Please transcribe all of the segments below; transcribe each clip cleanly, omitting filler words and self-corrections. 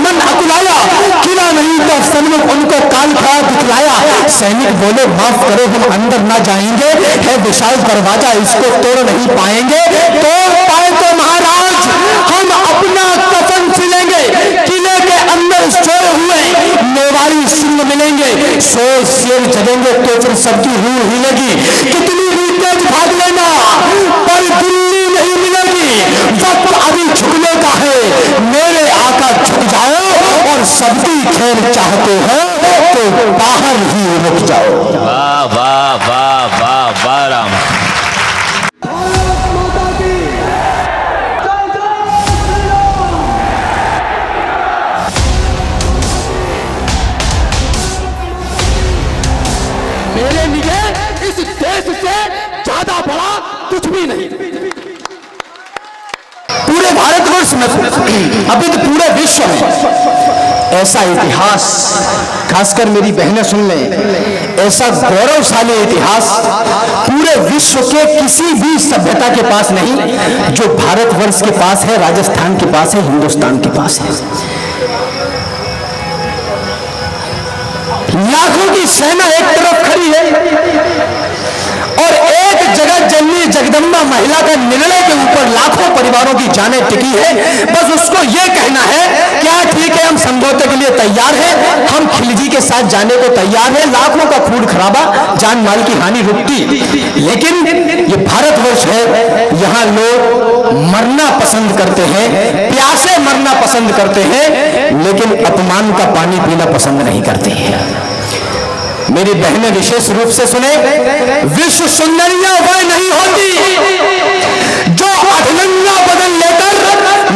मन अकुलाया, किला नहीं तो सन्मुख उनको काल खड़ा दिखलाया। सैनिक बोले माफ करो हम अंदर ना जाएंगे, है विशाल दरवाजा इसको तोड़ नहीं पाएंगे। तोड़ पाए तो महाराज हम अपना कफन सिलेंगे, किले के अंदर सोए हुए मेवाड़ी सिंह मिलेंगे। शोर शेर जगेंगे तो फिर सबकी रूह हिलेगी। कितनी भी तेज भाग लेना पर दिल्ली नहीं मिलेगी। वक्त अभी झुकने का है, मेरे आका झुक जाओ और सबकी खेल चाहते हो तो बाहर ही रुक जाओ। वाह वाह वाह वाह वाह राम। मेरे लिए इस देश से ज्यादा बड़ा कुछ भी नहीं। पूरे भारतवर्ष में अभी तो पूरे विश्व में ऐसा इतिहास, खासकर मेरी बहनें सुन लें, ऐसा गौरवशाली इतिहास पूरे विश्व के किसी भी सभ्यता के पास नहीं जो भारतवर्ष के पास है, राजस्थान के पास है, हिंदुस्तान के पास है। लाखों की सेना एक तरफ खड़ी है और एक जगत जननी जगदम्बा महिला का निर्णय के ऊपर लाखों परिवारों की जानें टिकी है। बस उसको ये कहना है क्या ठीक है, हम समझौते के लिए तैयार हैं, हम खिलजी के साथ जाने को तैयार हैं। लाखों का खून खराबा, जान माल की हानि रुकती, लेकिन ये भारतवर्ष है, यहाँ लोग मरना पसंद करते हैं, प्यासे मरना पसंद करते हैं, लेकिन अपमान का पानी पीना पसंद नहीं करते हैं। मेरी बहनें विशेष रूप से सुने, विश्व सुंदरियां वह नहीं होती जो अठलंगा बदन लेकर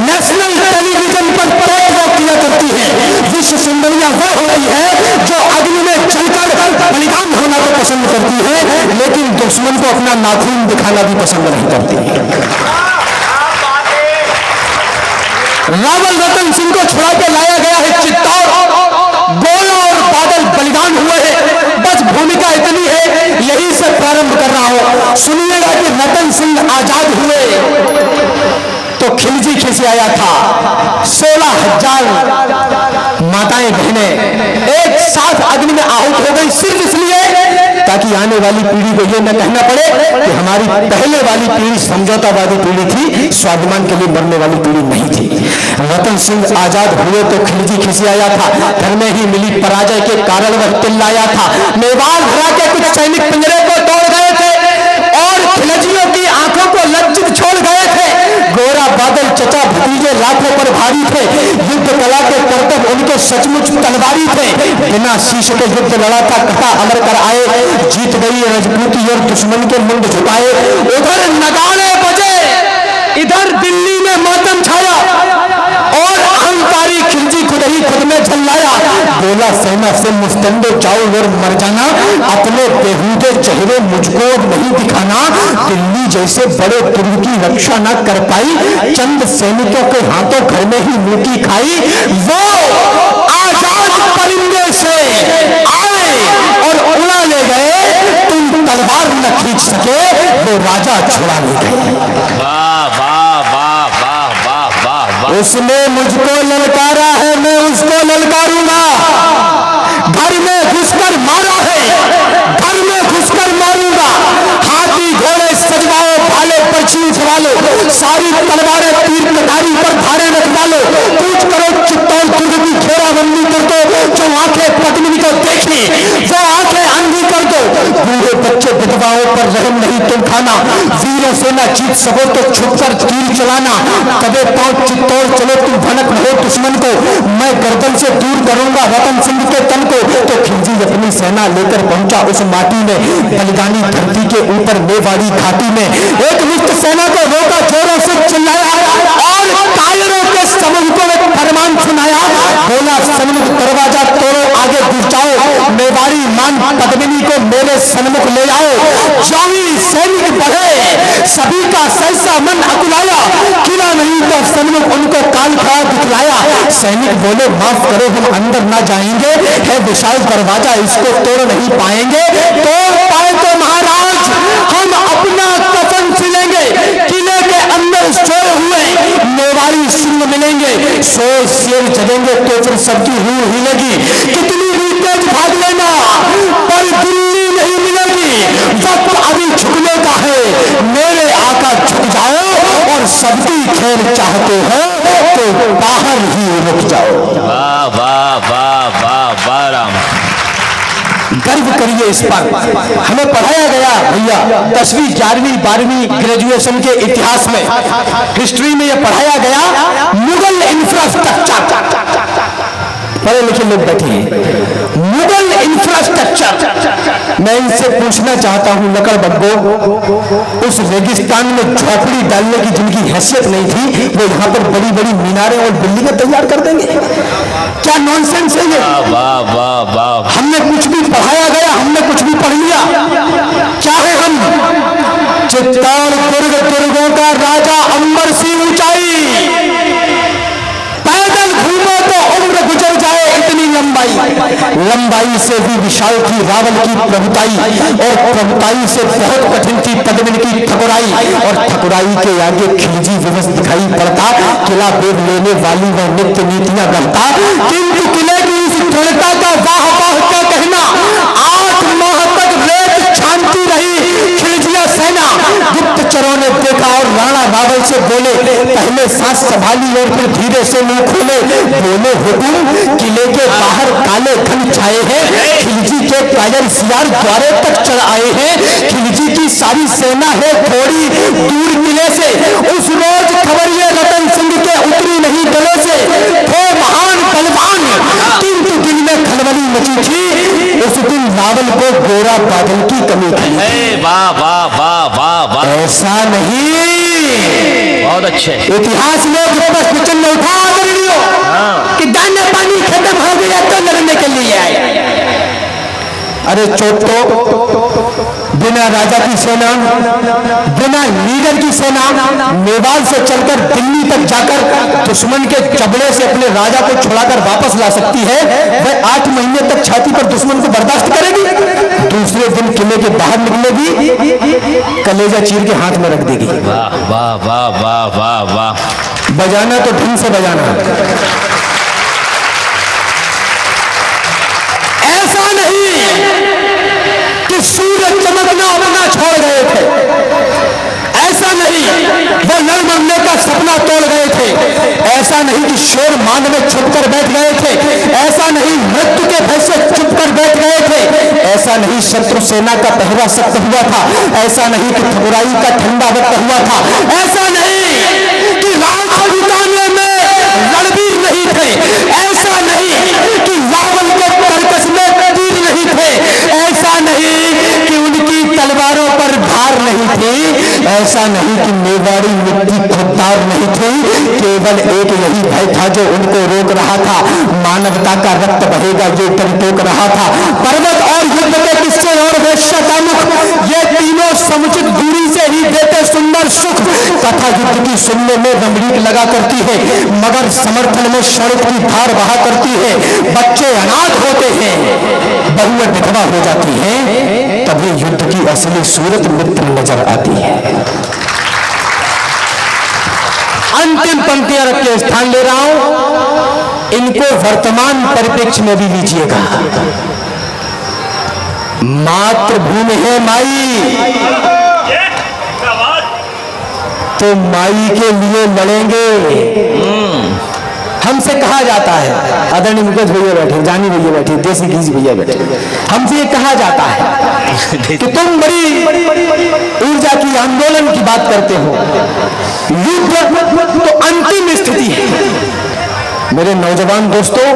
नेशनल टेलीविजन पर टॉक वॉक किया करती है। विश्व सुंदरियां वह होती है जो अग्नि में जलकर बलिदान होना तो पसंद करती है, लेकिन दुश्मन को अपना नाखून दिखाना भी पसंद नहीं करती है। रावल रतन सिंह को छुड़ा के लाया गया है चित्तौड़, गोला और बादल बलिदान हुए हैं। बस भूमिका इतनी है, यही से प्रारंभ कर रहा हूं। सुनिएगा कि रतन सिंह आजाद हुए तो खिलजी खिसी आया था। 16,000 माताएं बहनें एक साथ अग्नि में आहूत हो गई, सिर्फ इसलिए ताकि आने वाली पीढ़ी को यह न कहना पड़े कि हमारी पहले वाली पीढ़ी समझौतावादी पीढ़ी थी, स्वाभिमान के लिए मरने वाली पीढ़ी नहीं थी। रतन सिंह आजाद हुए तो खिलजी खिसियाया था, घर में ही मिली पराजय के कारण वह चिल्लाया था। मेवाड़ हरा के कुछ सैनिक पिंजरे को तोड़ गए थे और खिलजियों की आंखों को लज्जित छोड़ गए थे। गोरा बादल चचा भतीजे लाखों पर भारी थे, युद्ध कला के करतब उनके सचमुच तलवारी थे। बिना शीश के युद्ध लड़ा था, कथा अमर कर आए, जीत गई राजपूती और दुश्मन के मुंड झुकाए। उधर नगाड़े बजे, इधर दिल्ली में मातम छाया और अहंकारी खिलजी खुद ही खुद में झल्लाया। बोला सेना से मुस्तंदे जाओ और मर जाना, अपने बेहूदे चेहरे मुझको नहीं दिखाना। दिल्ली जैसे बड़े दुर्ग की रक्षा न कर पाई, चंद सैनिकों के हाथों घर में ही मुंह खाई। वो आजाद परिंदे से आए और उड़ा ले गए, तुम तलवार न खींच सके, वो राजा छुड़ा ले गए। वाह वाह वाह वाह वाह वाह। उसने मुझको ललकारा है, मैं उसको ललकारूंगा। घर में घुसकर मारा है, घर में घुसकर मारूंगा। हाथी घोड़े सजवाओ, भाले पर्ची उठवा लो, सारी तलवारें तीर कटारी पर धारे रख डालो। पूछ करो चित्तौड़ दुर्ग की घेराबंदी कर दो, जो आंखें पद्मिनी को देखी वो आंखें अंधी कर दो। बूढ़े बच्चे विधवाओं पर रहम नहीं तुम खाना, वीरों से ना जीत सको तो छुपकर तीर चलाना। कभी पांव चित्तौड़ चलो तुम भनक हो दुश्मन को, मैं गर्दन से दूर करूंगा रतन सिंह के तन को। तो खिलजी अपनी सेना लेकर पहुंचा उस माटी में, बलिदानी धरती के ऊपर मेवाड़ी घाटी में। एक मुक्त सेना को रोका, जोरों से चिल्लाया और कायरों के समूह को एक फरमान सुनाया। बोला सन्मुख दरवाजा तोड़ो, आगे घुस जाओ, मेवाड़ी मान पद्मिनी को मेरे सन्मुख ले आओ। 24 सैनिक बढ़े, सभी का सहसा मन अकुलाया, किला नहीं तो सन्मुख उनको काल खड़ा दिखलाया। सैनिक बोले माफ करो हम अंदर ना जाएंगे, है विशाल दरवाजा इसको तोड़ नहीं पाएंगे। तोड़ पाए तो महाराज हम अपना कफन सिलेंगे, किले के अंदर सोए हुए मेवाड़ी सिंह मिलेंगे। सो शेर जगेंगे तो फिर सबकी रूह हिलेगी। कितनी भी तेज भाग लेना पर दिल्ली नहीं मिलेगी। वक्त अभी झुकने का है, मेरे आका झुक जाओ और सबकी खैर चाहते हो तो बाहर ही रुक जाओ। वाह वाह वाह वाह वाह राम। गर्व करिए इस पर। हमें पढ़ाया गया भैया 10वीं 11वीं 12वीं ग्रेजुएशन के इतिहास में, हिस्ट्री में यह पढ़ाया गया मुगल इंफ्रास्ट्रक्चर। पढ़े लिखे लोग बैठे हैं, मुगल इंफ्रास्ट्रक्चर। मैं इनसे पूछना चाहता हूं लकड़ बग्गो, उस रेगिस्तान में झोपड़ी डालने की जिनकी हैसियत नहीं थी वो यहाँ पर बड़ी बड़ी मीनारें और बिल्डिंगें तैयार कर देंगे? क्या नॉनसेंस है ये? वाह वाह वाह। हमने कुछ भी पढ़ाया गया, हमने कुछ भी पढ़ लिया, क्या है हम? चित्तौड़ दुर्गों का राजा, अंबर सी ऊंचाई, पैदल घूमो तो उम्र गुजर जाए इतनी लंबाई से भी विशाल थी रावण की प्रभुताई, और प्रभुताई से बहुत कठिन थी पद्मिनी की ठकुराई, और ठकुराई के आगे खिलजी दिवस दिखाई पड़ता। किला बेद लेने वाली वह नित्य नीतियां गढ़ता, किंतु किले की इस दृढ़ता का वाह वाह क्या कहना। 8 माह तक रेत छानती रही खिलजिया सेना। गुप्तचरों ने देखा और राणा रावल से बोले, पहले सांस संभाली और फिर धीरे से मुंह खोले। बोले, हुकुम, किले के बाहर काले धन छाए हैं, खिलजी के कायर सियार द्वारे तक चढ़ आए हैं। खिलजी की सारी सेना है थोड़ी दूर किले से। उस रोज खबरिए रतन सिंह के उतरी नहीं गले से, थे महान बलवान, किंतु दिन में खलबली मची थी। उस दिन रावल को गोरा बादल की कमी थी। वाह वाह वाह वाह वाह। ऐसा नहीं, बहुत अच्छे। इतिहास में प्रश्न चिन्ह उठा कि दाने पानी खत्म हो गया तो लड़ने के लिए आए। अरे चोटो, बिना राजा की सेना, बिना लीडर की सेना मेवाड़ से चलकर दिल्ली तक जाकर दुश्मन के जबड़े से अपने राजा को छुड़ाकर वापस ला सकती है। वह 8 महीने तक छाती पर दुश्मन को बर्दाश्त करेगी, दूसरे दिन किले के बाहर निकलेगी, कलेजा चीर के हाथ में रख देगी। वाह वाह वाह वाह वाह वाह। बजाना तो ढंग से बजाना, ऐसा नहीं कि सूरज चमकना अपना छोड़ गए थे, ऐसा नहीं वो लड़ मरने का सपना तोड़ गए थे, ऐसा नहीं कि शेर मांग में छुप कर बैठ गए थे, ऐसा नहीं मृत्यु के भय से चुप कर बैठ गए थे, ऐसा नहीं शत्रु सेना का पहरा सख्त हुआ था, ऐसा नहीं कि ठकुराई का ठंडा वक्त हुआ था, ऐसा नहीं कि राम को जिताने में रणवीर नहीं थे, ऐसा नहीं कि रावण के कर्कश में तीर नहीं थे, ऐसा नहीं कि उनकी तलवारों पर धार नहीं थी, ऐसा नहीं कि मेवाड़ी मिट्टी खुददार नहीं थी। केवल एक यही भय था जो उनको रोक रहा था, मानवता का रक्त बहेगा जो टोक रहा था। पर्वत और युद्ध के किस्से और वेश्या का मुख, ये तीनों समुचित दूरी से ही देते सुंदर सुख। कथा युद्ध की सुनने में रमणीक लगा करती है, मगर समर्थन में शर्त की धार बहा करती है। बच्चे अनाथ होते हैं, बहुएं विधवा हो जाती हैं, तभी युद्ध की असली सूरत मित्र नजर आती है। अंतिम पंक्तियां रख के स्थान ले रहा हूं, इनको वर्तमान परिप्रेक्ष्य में भी लीजिएगा। मातृभूमि है माई, तो माई के लिए लड़ेंगे। हमसे कहा जाता है, आदरणीय मुकेश भैया बैठे, जानी भैया बैठे, देसी घीस भैया बैठे, हमसे ये कहा जाता है कि तुम बड़ी ऊर्जा की आंदोलन की बात करते हो, युद्ध तो अंतिम स्थिति है। मेरे नौजवान दोस्तों,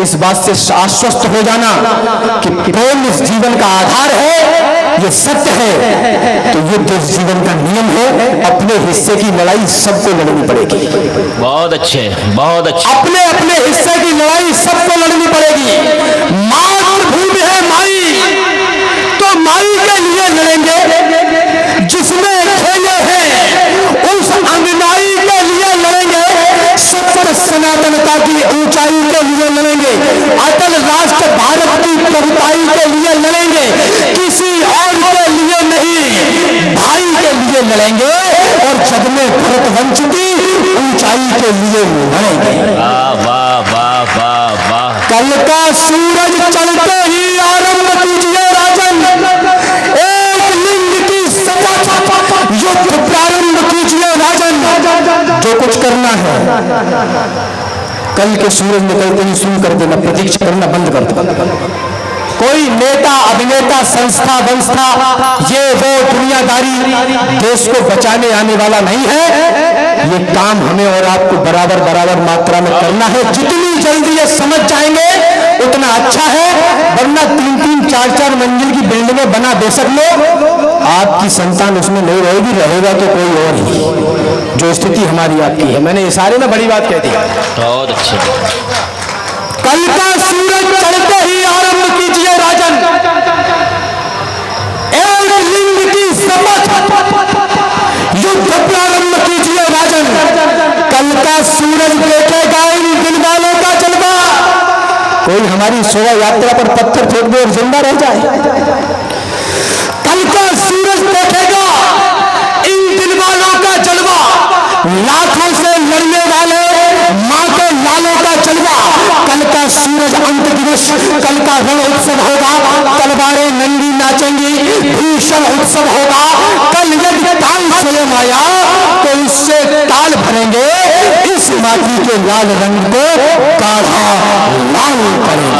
इस बात से आश्वस्त हो जाना कि प्रेम इस जीवन का आधार है, ये सत्य है, तो युद्ध इस जीवन का नियम है। अपने हिस्से की लड़ाई सबको लड़नी पड़ेगी। बहुत अच्छे, बहुत अच्छे। अपने अपने हिस्से की लड़ाई सबको लड़नी पड़ेगी। मातृभूमि है माई, तो माई के लिए लड़ेंगे। जिसमें खेले हैं उस अंगनाई के लिए लड़ेंगे। सत्य सनातनता की ऊंचाई के लिए लड़ेंगे। अटल राष्ट्र भारत की प्रभुताई के लिए लड़ेंगे। किसी और के लिए नहीं, भाई के लिए लड़ेंगे। और जग में भरत वंश की ऊंचाई के लिए लड़ेंगे। वाह वाह वाह वाह वाह। कल का सूरज चढ़ते ही आरंभ कीजिए राजन, एक लिंग की शपथ, युद्ध प्रारंभ कीजिए राजन। जो कुछ करना है कल के सूरज निकलते ही शुरू कर देना, प्रतीक्षा करना बंद कर दो। कोई नेता अभिनेता संस्था वंस्था ये वो दुनियादारी देश को बचाने आने वाला नहीं है। ये काम हमें और आपको बराबर बराबर मात्रा में करना है। जितनी जल्दी ये समझ जाएंगे उतना अच्छा है, वरना 3-3 4-4 मंजिल की बिल्डिंगें बना बेशक लो, आपकी संतान उसमें नहीं रहेगी, रहेगा तो कोई और ही। जो स्थिति हमारी आपकी है, मैंने इशारे में बड़ी बात कह दी। बहुत अच्छे। कल का सूरज चढ़ते ही आरंभ कीजिए राजन, एक लिंग की शपथ, युद्ध प्रारंभ कीजिए राजन। कल का सूरज देखेगा इन दिल वालों का जलवा। कोई हमारी शोभा यात्रा पर पत्थर फेंक दे और जिंदा रह जाए। कल का सूरज देखेगा इन दिल वालों का जलवा, लाखों से लड़ने वाले मां के लालों का जलवा। कल का सूरज अंत दिवस, कल का रण उत्सव होगा, तलवारें नंगी नाचेंगी, भीषण उत्सव होगा। कल यदि ताल चले माया तो इससे ताल भरेंगे, इस माटी के लाल रंग को गाढ़ा लाल करेंगे।